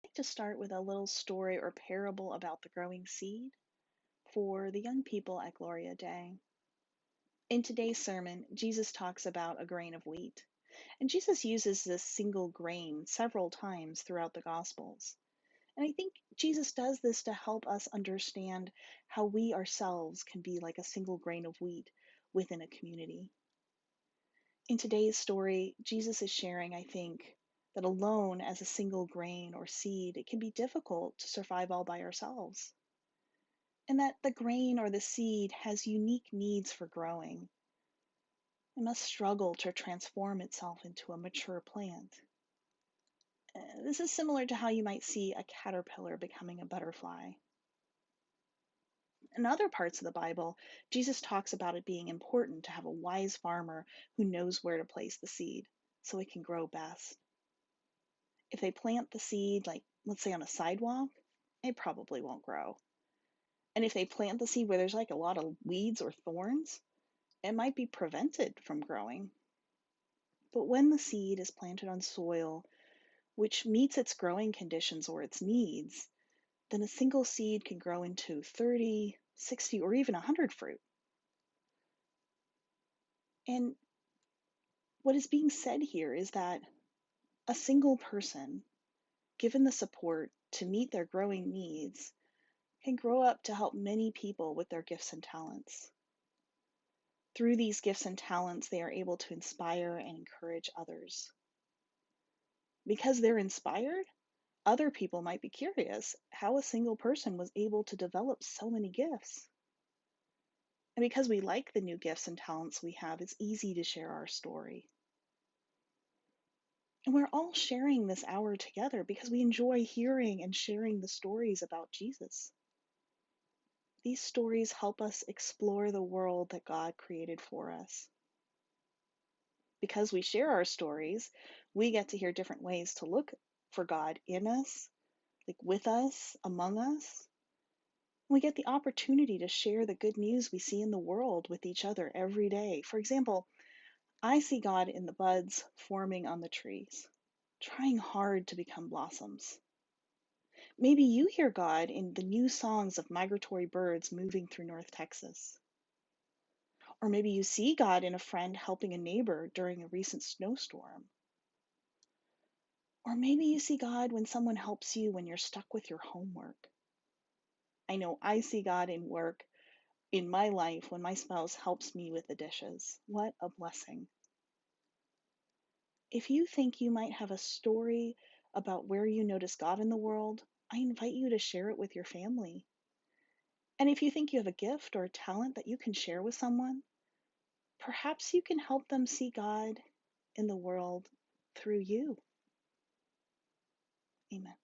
like to start with a little story or parable about the growing seed for the young people at Gloria Dei. In today's sermon, Jesus talks about a grain of wheat, and Jesus uses this single grain several times throughout the Gospels. And I think Jesus does this to help us understand how we ourselves can be like a single grain of wheat within a community. In today's story, Jesus is sharing, I think, that alone as a single grain or seed, it can be difficult to survive all by ourselves. And that the grain or the seed has unique needs for growing. It must struggle to transform itself into a mature plant. This is similar to how you might see a caterpillar becoming a butterfly. In other parts of the Bible, Jesus talks about it being important to have a wise farmer who knows where to place the seed so it can grow best. If they plant the seed, like let's say on a sidewalk, it probably won't grow. And if they plant the seed where there's like a lot of weeds or thorns, it might be prevented from growing. But when the seed is planted on soil which meets its growing conditions or its needs, then a single seed can grow into 30, 60, or even 100 fruit. And what is being said here is that a single person, given the support to meet their growing needs, can grow up to help many people with their gifts and talents. Through these gifts and talents, they are able to inspire and encourage others. Because they're inspired, other people might be curious how a single person was able to develop so many gifts. And because we like the new gifts and talents we have, it's easy to share our story. And we're all sharing this hour together because we enjoy hearing and sharing the stories about Jesus. These stories help us explore the world that God created for us. Because we share our stories, we get to hear different ways to look for God in us, like with us, among us. We get the opportunity to share the good news we see in the world with each other every day. For example, I see God in the buds forming on the trees, trying hard to become blossoms. Maybe you hear God in the new songs of migratory birds moving through North Texas. Or maybe you see God in a friend helping a neighbor during a recent snowstorm. Or maybe you see God when someone helps you when you're stuck with your homework. I know I see God in work in my life when my spouse helps me with the dishes. What a blessing. If you think you might have a story about where you notice God in the world, I invite you to share it with your family. And if you think you have a gift or a talent that you can share with someone, perhaps you can help them see God in the world through you. Amen.